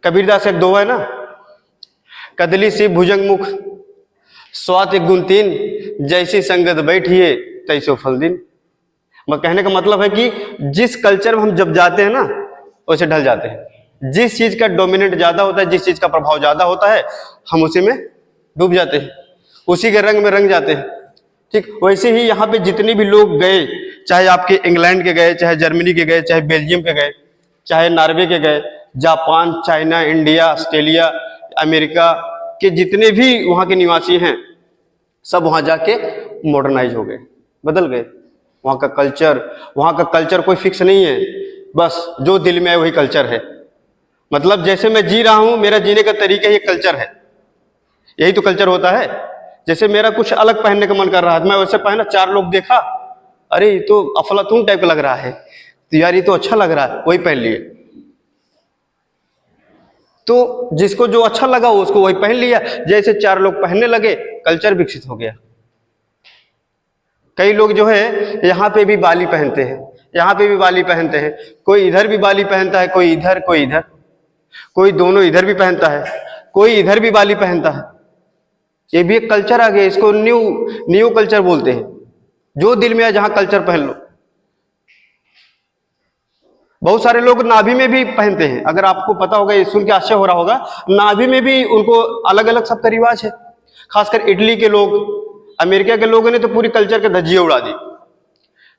कबीरदास एक दोहा है ना, कदली सी भुजंग मुख स्वात एक गुण तीन, जैसी संगत बैठिए तैसो फल दिन। मैं कहने का मतलब है कि जिस कल्चर में हम जब जाते हैं ना वैसे ढल जाते हैं। जिस चीज का डोमिनेंट ज्यादा होता है, जिस चीज का प्रभाव ज्यादा होता है, हम उसी में डूब जाते हैं, उसी के रंग में रंग जाते हैं। ठीक वैसे ही यहाँ पे जितने भी लोग गए, चाहे आपके इंग्लैंड के गए, चाहे जर्मनी के गए, चाहे बेल्जियम के गए, चाहे नॉर्वे के गए, Japan, China, India, Australia, America के जितने भी वहाँ के निवासी हैं, सब वहाँ जाके मॉडर्नाइज हो गए, बदल गए। वहाँ का कल्चर कोई फिक्स नहीं है, बस जो दिल में है वही कल्चर है। मतलब जैसे मैं जी रहा हूँ, मेरा जीने का तरीका ये कल्चर है, यही तो कल्चर होता है। जैसे मेरा कुछ अलग पहनने का मन कर रहा है, मैं वैसे पहना, चार लोग देखा, अरे ये तो अफलातून टाइप का लग रहा है, तो यार ये तो अच्छा लग रहा है, वही पहन लिए। तो जिसको जो अच्छा लगा उसको वही पहन लिया। जैसे चार लोग पहनने लगे, कल्चर विकसित हो गया। कई लोग जो है यहाँ पे भी बाली पहनते हैं, यहाँ पे भी बाली पहनते हैं, कोई इधर भी बाली पहनता है, कोई इधर, कोई इधर, कोई दोनों इधर भी पहनता है, कोई इधर भी बाली पहनता है। ये भी एक कल्चर आ गया, इसको न्यू कल्चर बोलते हैं। जो दिल में है जहां कल्चर पहन लो। बहुत सारे लोग नाभि में भी पहनते हैं, अगर आपको पता होगा, ये सुन के आश्चर्य हो रहा होगा, नाभि में भी उनको अलग अलग सबका रिवाज है। खासकर इटली के लोग, अमेरिका के लोगों ने तो पूरी कल्चर के धज्जियां उड़ा दी।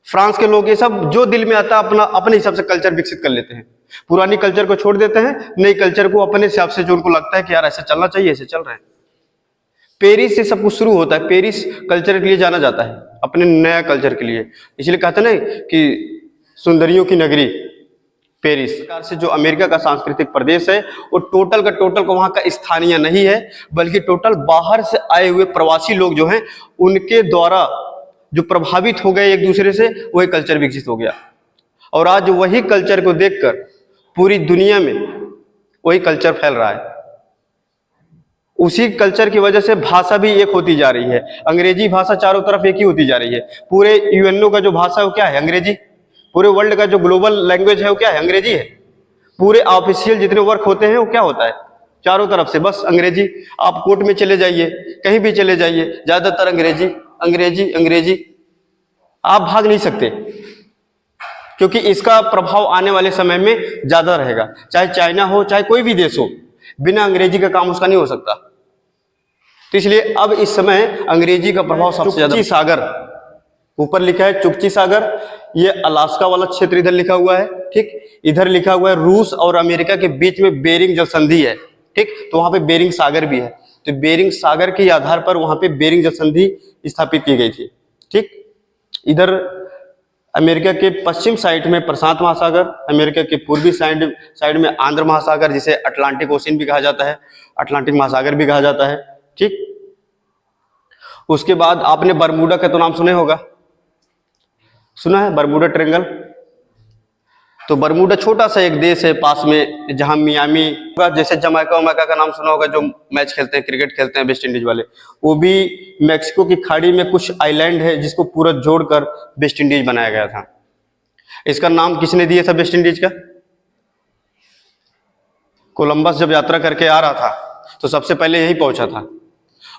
फ्रांस के लोग, ये सब जो दिल में आता अपना अपने हिसाब से कल्चर विकसित कर लेते हैं। पुरानी कल्चर को छोड़ देते हैं, नई कल्चर को अपने हिसाब से जो उनको लगता है कि यार ऐसे चलना चाहिए, ऐसे चल रहे हैं। पेरिस से सब कुछ शुरू होता है। पेरिस कल्चर के लिए जाना जाता है, अपने नया कल्चर के लिए। इसलिए कहते हैं ना कि सुंदरियों की नगरी पेरिस। प्रकार से जो अमेरिका का सांस्कृतिक प्रदेश है, वो टोटल का टोटल को वहाँ का स्थानीय नहीं है, बल्कि टोटल बाहर से आए हुए प्रवासी लोग जो हैं, उनके द्वारा जो प्रभावित हो गए एक दूसरे से, वही कल्चर विकसित हो गया। और आज वही कल्चर को देखकर पूरी दुनिया में वही कल्चर फैल रहा है। उसी कल्चर की वजह से भाषा भी एक होती जा रही है। अंग्रेजी भाषा चारों तरफ एक ही होती जा रही है। पूरे यूएनओ का जो भाषा है वो क्या है? अंग्रेजी। पूरे वर्ल्ड का जो ग्लोबल लैंग्वेज है वो क्या है? अंग्रेजी है। पूरे ऑफिशियल जितने वर्क होते हैं वो क्या होता है? चारों तरफ से बस अंग्रेजी। आप कोर्ट में चले जाइए, कहीं भी चले जाइए, ज्यादातर अंग्रेजी अंग्रेजी अंग्रेजी। आप भाग नहीं सकते, क्योंकि इसका प्रभाव आने वाले समय में ज्यादा रहेगा। चाहे चाइना हो, चाहे कोई भी देश हो, बिना अंग्रेजी का काम उसका नहीं हो सकता। तो इसलिए अब इस समय अंग्रेजी का प्रभाव सबसे ज्यादा। चुकची सागर ऊपर लिखा है, चुकची सागर, ये अलास्का वाला क्षेत्र इधर लिखा हुआ है। ठीक, इधर लिखा हुआ है रूस और अमेरिका के बीच में बेरिंग जल संधि है। ठीक, तो वहां पे बेरिंग सागर भी है। तो बेरिंग सागर के आधार पर वहां पे बेरिंग जल संधि स्थापित की गई थी। ठीक, इधर अमेरिका के पश्चिम साइड में प्रशांत महासागर, अमेरिका के पूर्वी साइड में आंध्र महासागर, जिसे अटलांटिक ओशन भी कहा जाता है, अटलांटिक महासागर भी कहा जाता है। ठीक, उसके बाद आपने बरमूडा का तो नाम सुने होगा, सुना है बरमूडा ट्रायंगल। तो बरमूडा छोटा सा एक देश है पास में, जहां मियामी, जैसे जमैका वमैका का नाम सुना होगा, जो मैच खेलते हैं, क्रिकेट खेलते हैं वेस्ट इंडीज वाले, वो भी मैक्सिको की खाड़ी में कुछ आइलैंड है जिसको पूरा जोड़कर वेस्ट इंडीज बनाया गया था। इसका नाम किसने दिया था वेस्ट इंडीज का? कोलंबस जब यात्रा करके आ रहा था तो सबसे पहले यही पहुंचा था।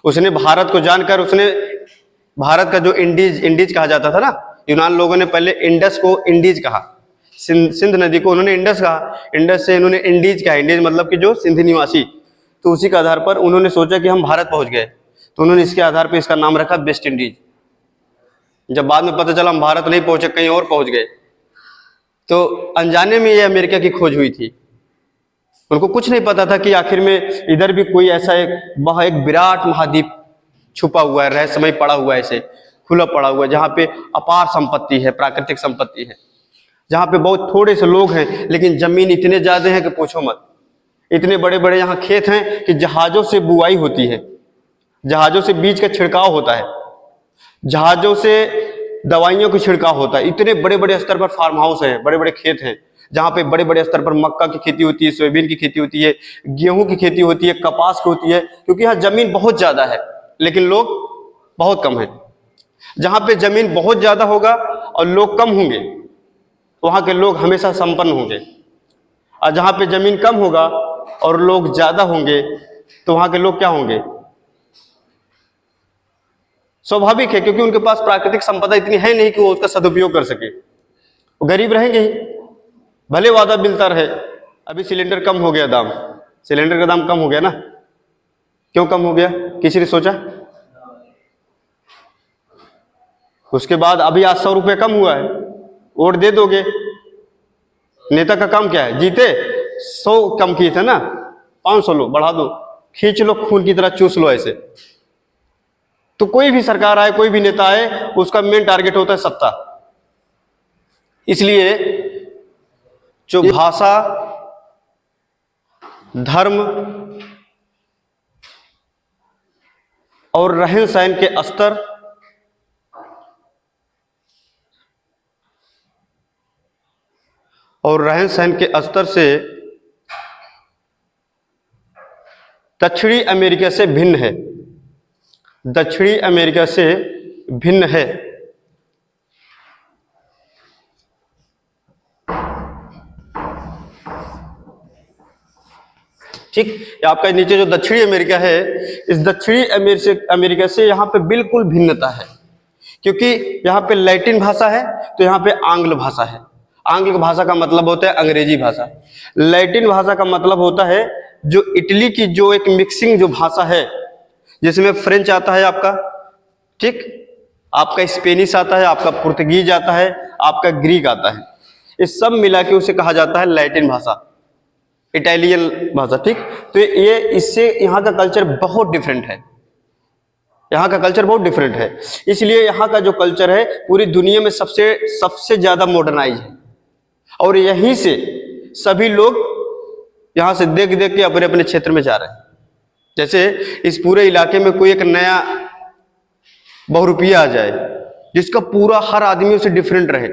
उसने भारत को जानकर, उसने भारत का जो इंडीज कहा जाता था ना, यूनान लोगों ने पहले इंडस को इंडीज कहा, सिंध नदी को उन्होंने इंडस कहा, इंडस से इन्होंने इंडीज कहा, इंडीज मतलब कि जो सिंध निवासी। तो उसी के आधार पर उन्होंने सोचा कि हम भारत पहुंच गए, तो उन्होंने इसके आधार पर इसका नाम रखा वेस्ट इंडीज। जब बाद में पता चला हम भारत नहीं पहुंचे, कहीं और पहुंच गए, तो अनजाने में ये अमेरिका की खोज हुई थी। उनको कुछ नहीं पता था कि आखिर में इधर भी कोई ऐसा एक विराट महाद्वीप छुपा हुआ है, रहस्यमय पड़ा हुआ है, ऐसे खुला पड़ा हुआ है, जहाँ पे अपार संपत्ति है, प्राकृतिक संपत्ति है, जहाँ पे बहुत थोड़े से लोग हैं, लेकिन जमीन इतने ज्यादा है कि पूछो मत। इतने बड़े बड़े यहाँ खेत हैं कि जहाजों से बुआई होती है, जहाजों से बीज का छिड़काव होता है, जहाजों से दवाइयों का छिड़काव होता है। इतने बड़े बड़े स्तर पर फार्म हाउस है, बड़े बड़े खेत हैं, जहाँ पे बड़े बड़े स्तर पर मक्का की खेती होती है, सोयाबीन की खेती होती है, गेहूं की खेती होती है, कपास की होती है, क्योंकि यहाँ जमीन बहुत ज्यादा है लेकिन लोग बहुत कम है। जहाँ पे जमीन बहुत ज्यादा होगा और लोग कम होंगे, वहां के लोग हमेशा संपन्न होंगे, और जहाँ पे जमीन कम होगा और लोग ज्यादा होंगे तो वहां के लोग क्या होंगे? स्वाभाविक है, क्योंकि उनके पास प्राकृतिक संपदा इतनी है नहीं कि वो उसका सदुपयोग कर सके, वो गरीब रहेंगे ही, भले वादा मिलता रहे। अभी सिलेंडर कम हो गया, दाम सिलेंडर का दाम कम हो गया ना, क्यों कम हो गया? किसी ने सोचा? उसके बाद अभी आज 100 रुपये कम हुआ है, वोट दे दोगे। नेता का काम क्या है? जीते 100 कम किए थे ना, 500 लो, बढ़ा दो, खींच लो, खून की तरह चूस लो ऐसे। तो कोई भी सरकार आए, कोई भी नेता आए, उसका मेन टारगेट होता है सत्ता। इसलिए जो भाषा, धर्म और रहन सहन के स्तर से दक्षिणी अमेरिका से भिन्न है, दक्षिणी अमेरिका से भिन्न है। ठीक, आपका नीचे जो दक्षिणी अमेरिका है, इस दक्षिणी अमेरिका से यहाँ पे बिल्कुल भिन्नता है, क्योंकि यहाँ पे लैटिन भाषा है तो यहाँ पे आंग्ल भाषा है। आंग्ल भाषा का मतलब होता है अंग्रेजी भाषा। लैटिन भाषा का मतलब होता है जो इटली की जो एक मिक्सिंग जो भाषा है, जिसमें फ्रेंच आता है आपका, ठीक, आपका स्पेनिश आता है, आपका पुर्तगीज आता है, आपका ग्रीक आता है, ये सब मिला के उसे कहा जाता है लैटिन भाषा, इटालियन भाषा। ठीक, तो ये इससे यहाँ का कल्चर बहुत डिफरेंट है, यहाँ का कल्चर बहुत डिफरेंट है। इसलिए यहाँ का जो कल्चर है पूरी दुनिया में सबसे ज्यादा मॉडर्नाइज है, और यहीं से सभी लोग यहाँ से देख देख के अपने अपने क्षेत्र में जा रहे हैं। जैसे इस पूरे इलाके में कोई एक नया बहुरूपिया आ जाए, जिसका पूरा हर आदमी उसे डिफरेंट रहे।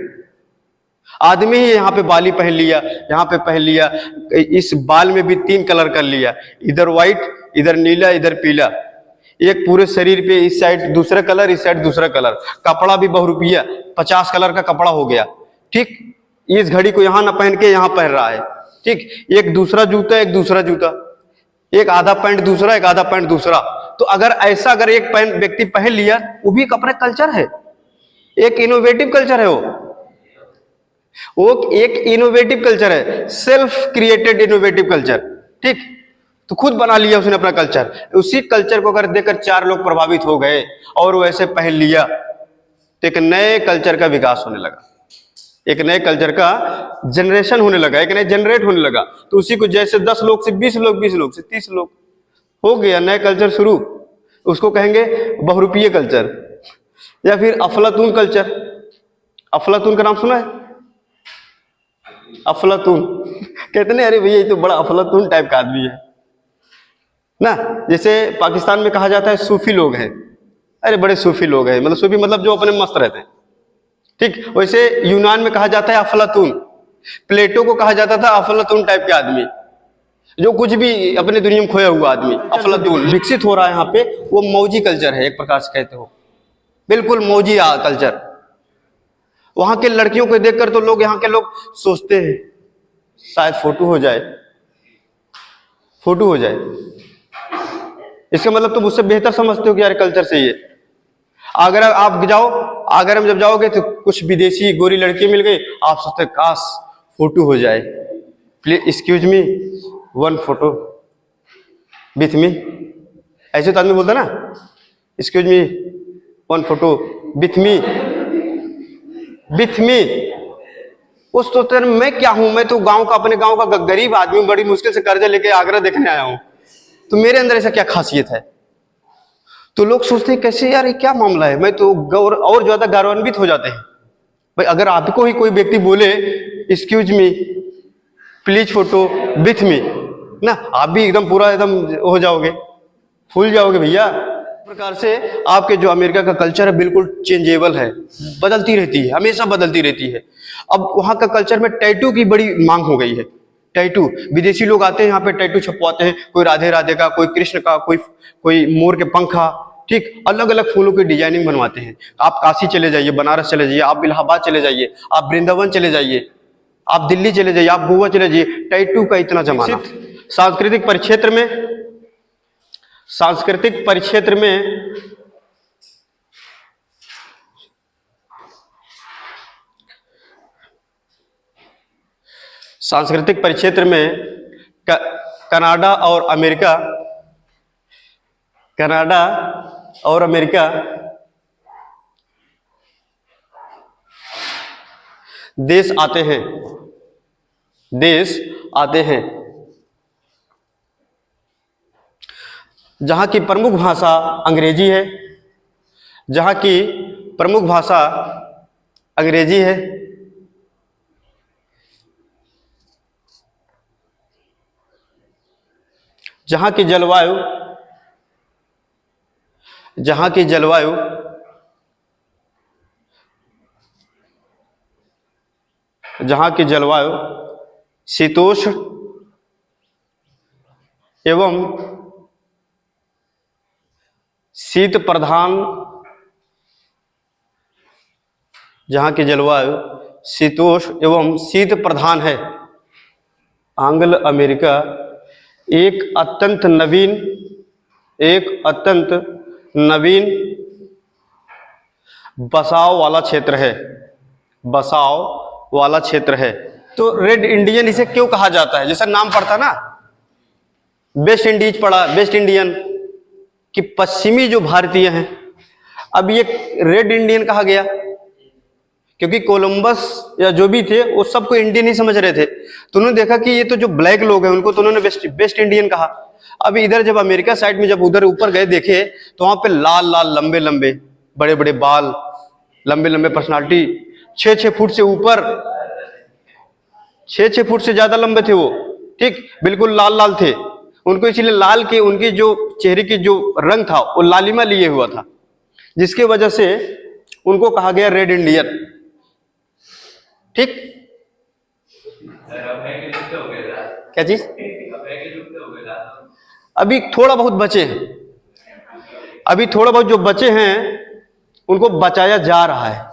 आदमी ही यहाँ पे बाली पहन लिया, यहाँ पे पहन लिया, इस बाल में भी 3 कलर कर लिया, इधर व्हाइट, इधर नीला, इधर पीला, एक पूरे शरीर पे इस साइड दूसरा कलर, इस साइड दूसरा कलर, कपड़ा भी बहुरूपिया, 50 कलर का कपड़ा हो गया। ठीक, इस घड़ी को यहाँ ना पहन के यहाँ पहन रहा है। ठीक, एक दूसरा जूता, एक दूसरा जूता, एक आधा पैंट दूसरा, एक आधा पैंट दूसरा। तो अगर एक पैंट व्यक्ति पहन लिया, वो भी एक अपना कल्चर है, एक इनोवेटिव कल्चर है, वो एक इनोवेटिव कल्चर है, सेल्फ क्रिएटेड इनोवेटिव कल्चर। ठीक, तो खुद बना लिया उसने अपना कल्चर। उसी कल्चर को अगर देखकर 4 लोग प्रभावित हो गए और वो ऐसे पहन लिया, तो एक नए कल्चर का विकास होने लगा, एक नए कल्चर का जनरेशन होने लगा, एक नए जनरेट होने लगा। तो उसी को जैसे 10 लोग से 20 लोग, 20 लोग से 30 लोग हो गया, नया कल्चर शुरू। उसको कहेंगे बहुरूपीय कल्चर या फिर अफलातून कल्चर। अफलातून का नाम सुना है? अफलातून कहते हैं, अरे भैया ये तो बड़ा अफलातून टाइप का आदमी है ना। जैसे पाकिस्तान में कहा जाता है सूफी लोग हैं, अरे बड़े सूफी लोग हैं, मतलब सूफी मतलब जो अपने मस्त रहते हैं। ठीक, वैसे यूनान में कहा जाता है अफलातून। प्लेटो को कहा जाता था अफलातून टाइप के आदमी, जो कुछ भी अपने दुनिया में खोया हुआ आदमी। अफलातून विकसित हो रहा है यहाँ पे, वो मौजी कल्चर है, एक प्रकार से कहते हो, बिल्कुल मौजी कल्चर। वहां के लड़कियों को देखकर तो लोग, यहाँ के लोग सोचते हैं शायद फोटो हो जाए, फोटो हो जाए। इसका मतलब तुम उससे बेहतर समझते हो कि यार कल्चर सही है। अगर आप जाओ, अगर हम जब जाओगे तो कुछ विदेशी गोरी लड़की मिल गई, आप सोचते काश फोटो हो जाए, please excuse me 1 photo with me. ऐसे तो आदमी बोलता ना, excuse me 1 photo with me, with me. उस सोचते मैं क्या हूं, मैं तो गांव का, अपने गांव का गरीब आदमी, बड़ी मुश्किल से कर्जा लेके आगरा देखने आया हूं, तो मेरे अंदर ऐसा क्या खासियत है। तो लोग सोचते हैं कैसे यार ये क्या मामला है, मैं तो और ज्यादा गौरवान्वित हो जाते हैं। भाई अगर आपको ही कोई व्यक्ति बोले excuse me please photo with me ना, आप भी एकदम पूरा एकदम हो जाओगे, फूल जाओगे भैया। इस प्रकार से आपके जो अमेरिका का कल्चर है बिल्कुल चेंजेबल है, बदलती रहती है, हमेशा बदलती रहती है। अब वहां का कल्चर में टैटू की बड़ी मांग हो गई है। टैटू, विदेशी लोग आते हैं यहाँ पे टैटू छपवाते हैं, कोई राधे राधे का, कोई कृष्ण का, कोई मोर के पंखा। ठीक, अलग अलग फूलों की डिजाइनिंग बनवाते हैं। आप काशी चले जाइए, बनारस चले जाइए, आप इलाहाबाद चले जाइए, आप वृंदावन चले जाइए, आप दिल्ली चले जाइए, आप गोवा चले जाइए, टैटू का इतना जमाना। सांस्कृतिक परिक्षेत्र में, सांस्कृतिक परिक्षेत्र में सांस्कृतिक परिक्षेत्र में कनाडा और अमेरिका, कनाडा और अमेरिका देश आते हैं, देश आते हैं, जहां की प्रमुख भाषा अंग्रेजी है, जहां की प्रमुख भाषा अंग्रेजी है, जहां की जलवायु, जहां की जलवायु जहां की जलवायु शीतोष्ण एवं शीत प्रधान, जहां की जलवायु शीतोष्ण एवं शीत प्रधान है। एंग्लो अमेरिका एक अत्यंत नवीन बसाव वाला क्षेत्र है, बसाव वाला क्षेत्र है। तो रेड इंडियन इसे क्यों कहा जाता है? जैसा नाम पड़ता ना, वेस्ट इंडीज पड़ा, वेस्ट इंडियन कि पश्चिमी जो भारतीय हैं। अब ये रेड इंडियन कहा गया क्योंकि कोलंबस या जो भी थे वो सबको इंडियन ही समझ रहे थे। तो उन्होंने देखा कि ये तो जो ब्लैक लोग हैं उनको तो उन्होंने वेस्ट इंडियन कहा। अब इधर जब अमेरिका साइड में जब उधर ऊपर गए देखे तो वहां पे लाल लाल लंबे लंबे बड़े बड़े बाल, लंबे लंबे पर्सनालिटी, 6-6 फुट से ऊपर, 6-6 फुट से ज्यादा लंबे थे वो, ठीक, बिल्कुल लाल लाल थे। उनको इसलिए लाल के उनकी जो चेहरे की जो रंग था वो लालिमा लिए हुआ था, जिसकी वजह से उनको कहा गया रेड इंडियन, ठीक। क्या चीज? अभी थोड़ा बहुत बचे हैं, अभी थोड़ा बहुत जो बचे हैं उनको बचाया जा रहा है,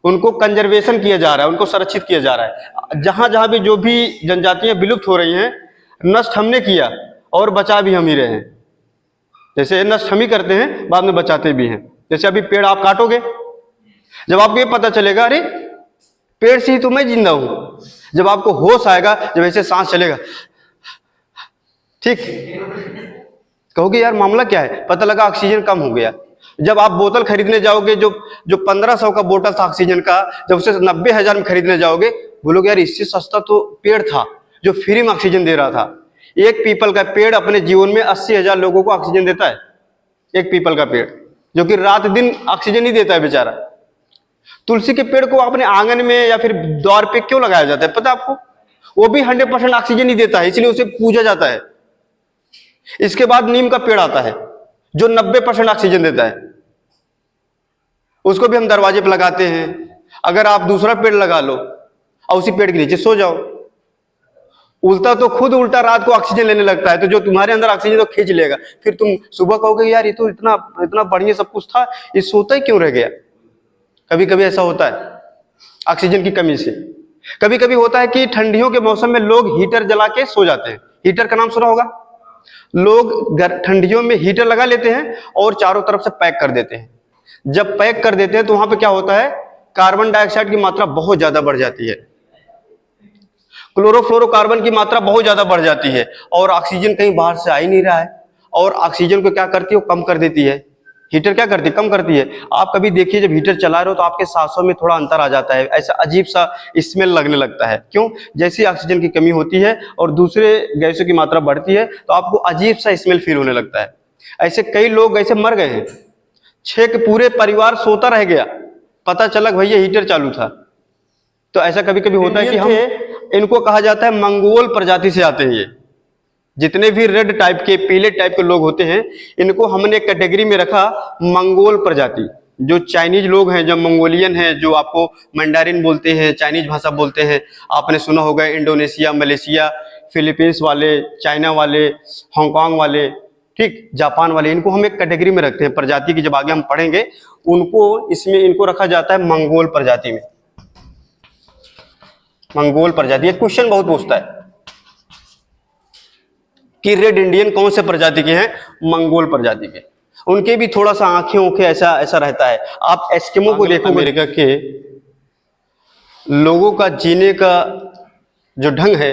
उनको कंजर्वेशन किया जा रहा है, उनको संरक्षित किया जा रहा है। जहां जहां भी जो भी जनजातियां विलुप्त हो रही हैं, नष्ट हमने किया और बचा भी हम ही रहे हैं। जैसे नष्ट हम ही करते हैं, बाद में बचाते भी हैं। जैसे अभी पेड़ आप काटोगे, जब आपको ये पता चलेगा अरे पेड़ से ही तो मैं जिंदा हूं, जब आपको होश आएगा, जब ऐसे सांस चलेगा, ठीक, कहोगे यार मामला क्या है, पता लगा ऑक्सीजन कम हो गया। जब आप बोतल खरीदने जाओगे, जो 1500 का बोतल था ऑक्सीजन का, जब उसे 90,000 में खरीदने जाओगे, बोलोगे यार इससे सस्ता तो पेड़ था जो फ्री में ऑक्सीजन दे रहा था। एक पीपल का पेड़ अपने जीवन में 80,000 लोगों को ऑक्सीजन देता है, एक पीपल का पेड़, जो कि रात दिन ऑक्सीजन ही देता है बेचारा। तुलसी के पेड़ को अपने आंगन में या फिर द्वार पे क्यों लगाया जाता है पता है आपको? वो भी 100% ऑक्सीजन ही देता है, इसलिए उसे पूजा जाता है। इसके बाद नीम का पेड़ आता है जो 90% ऑक्सीजन देता है, उसको भी हम दरवाजे पर लगाते हैं। अगर आप दूसरा पेड़ लगा लो और उसी पेड़ के नीचे सो जाओ, उल्टा तो खुद उल्टा रात को ऑक्सीजन लेने लगता है, तो जो तुम्हारे अंदर ऑक्सीजन तो खींच लेगा। फिर तुम सुबह कहोगे यार ये तो इतना इतना बढ़िया सब कुछ था, ये सोता ही क्यों रह गया। कभी कभी ऐसा होता है ऑक्सीजन की कमी से। कभी कभी होता है कि ठंडियों के मौसम में लोग हीटर जला के सो जाते हैं। हीटर का नाम सुना होगा। लोग ठंडियों में हीटर लगा लेते हैं और चारों तरफ से पैक कर देते हैं। जब पैक कर देते हैं तो वहां पे क्या होता है, कार्बन डाइऑक्साइड की मात्रा बहुत ज्यादा बढ़ जाती है, क्लोरोफ्लोरोकार्बन की मात्रा बहुत ज्यादा बढ़ जाती है, और ऑक्सीजन कहीं बाहर से आ ही नहीं रहा है। और ऑक्सीजन को क्या करती है, वो कम कर देती है। हीटर क्या करती है, कम करती है। आप कभी देखिए जब हीटर चला रहे हो तो आपके सांसों में थोड़ा अंतर आ जाता है, ऐसा अजीब सा स्मेल लगने लगता है। क्यों? जैसे ऑक्सीजन की कमी होती है और दूसरे गैसों की मात्रा बढ़ती है तो आपको अजीब सा स्मेल फील होने लगता है। ऐसे कई लोग ऐसे मर गए हैं, 6 के पूरे परिवार सोता रह गया, पता चला भैया हीटर चालू था। तो ऐसा कभी कभी होता है कि हम इनको कहा जाता है मंगोल प्रजाति से आते हैं। ये जितने भी रेड टाइप के, पीले टाइप के लोग होते हैं, इनको हमने कैटेगरी में रखा मंगोल प्रजाति। जो चाइनीज लोग हैं, जो मंगोलियन हैं, जो आपको मंडारिन बोलते हैं, चाइनीज भाषा बोलते हैं, आपने सुना होगा इंडोनेशिया, मलेशिया, फिलीपींस वाले, चाइना वाले, हांगकांग वाले, ठीक, जापान वाले, इनको हम एक कैटेगरी में रखते हैं प्रजाति की। जब आगे हम पढ़ेंगे उनको, इसमें इनको रखा जाता है मंगोल प्रजाति में। मंगोल प्रजाति, एक क्वेश्चन बहुत पूछता है, कि रेड इंडियन कौन से प्रजाति के हैं, मंगोल प्रजाति के। उनके भी थोड़ा सा आंखें ऐसा ऐसा रहता है। आप एस्किमो को देखो, अमेरिका के लोगों का जीने का जो ढंग है,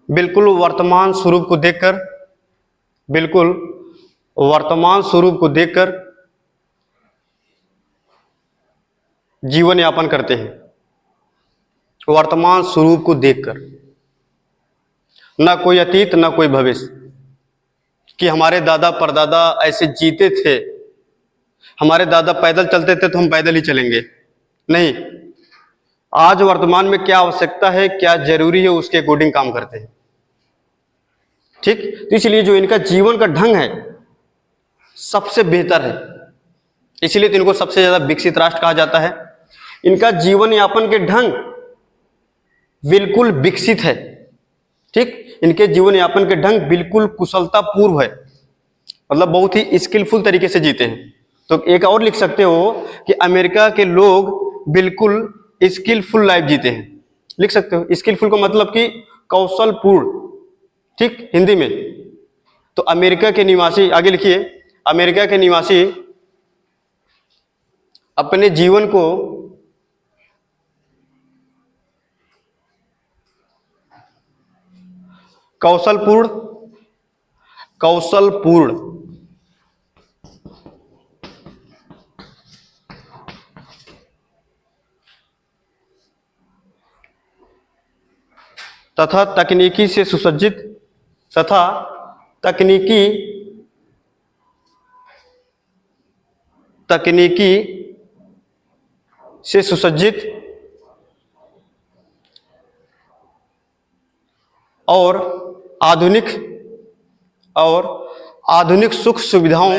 बिल्कुल वर्तमान स्वरूप को देखकर, बिल्कुल वर्तमान स्वरूप को देखकर जीवन यापन करते हैं। वर्तमान स्वरूप को देखकर, ना कोई अतीत ना कोई भविष्य, कि हमारे दादा परदादा ऐसे जीते थे, हमारे दादा पैदल चलते थे तो हम पैदल ही चलेंगे, नहीं। आज वर्तमान में क्या आवश्यकता है, क्या जरूरी है, उसके अकॉर्डिंग काम करते हैं। ठीक, तो इसलिए जो इनका जीवन का ढंग है सबसे बेहतर है, इसलिए तो इनको सबसे ज्यादा विकसित राष्ट्र कहा जाता है। इनका जीवन यापन के ढंग बिल्कुल विकसित है। ठीक, इनके जीवन यापन के ढंग बिल्कुल कुशलता पूर्व है, मतलब बहुत ही स्किलफुल तरीके से जीते हैं। तो एक और लिख सकते हो कि अमेरिका के लोग बिल्कुल स्किलफुल लाइफ जीते हैं, लिख सकते हो। स्किलफुल का मतलब कि कौशलपूर्ण, ठीक, हिंदी में। तो अमेरिका के निवासी, आगे लिखिए, अमेरिका के निवासी अपने जीवन को कौशलपूर्ण तथा तकनीकी से सुसज्जित और आधुनिक सुख सुविधाओं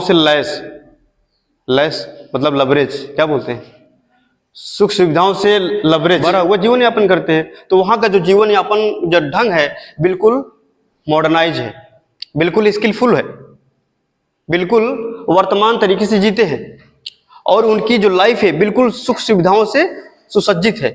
से लैस मतलब लवरेज, क्या बोलते हैं, सुख सुविधाओं से लवरेज भरा हुआ जीवन यापन करते हैं। तो वहां का जो जीवन यापन जो ढंग है बिल्कुल मॉडर्नाइज है, बिल्कुल स्किलफुल है, बिल्कुल वर्तमान तरीके से जीते हैं, और उनकी जो लाइफ है बिल्कुल सुख सुविधाओं से सुसज्जित है।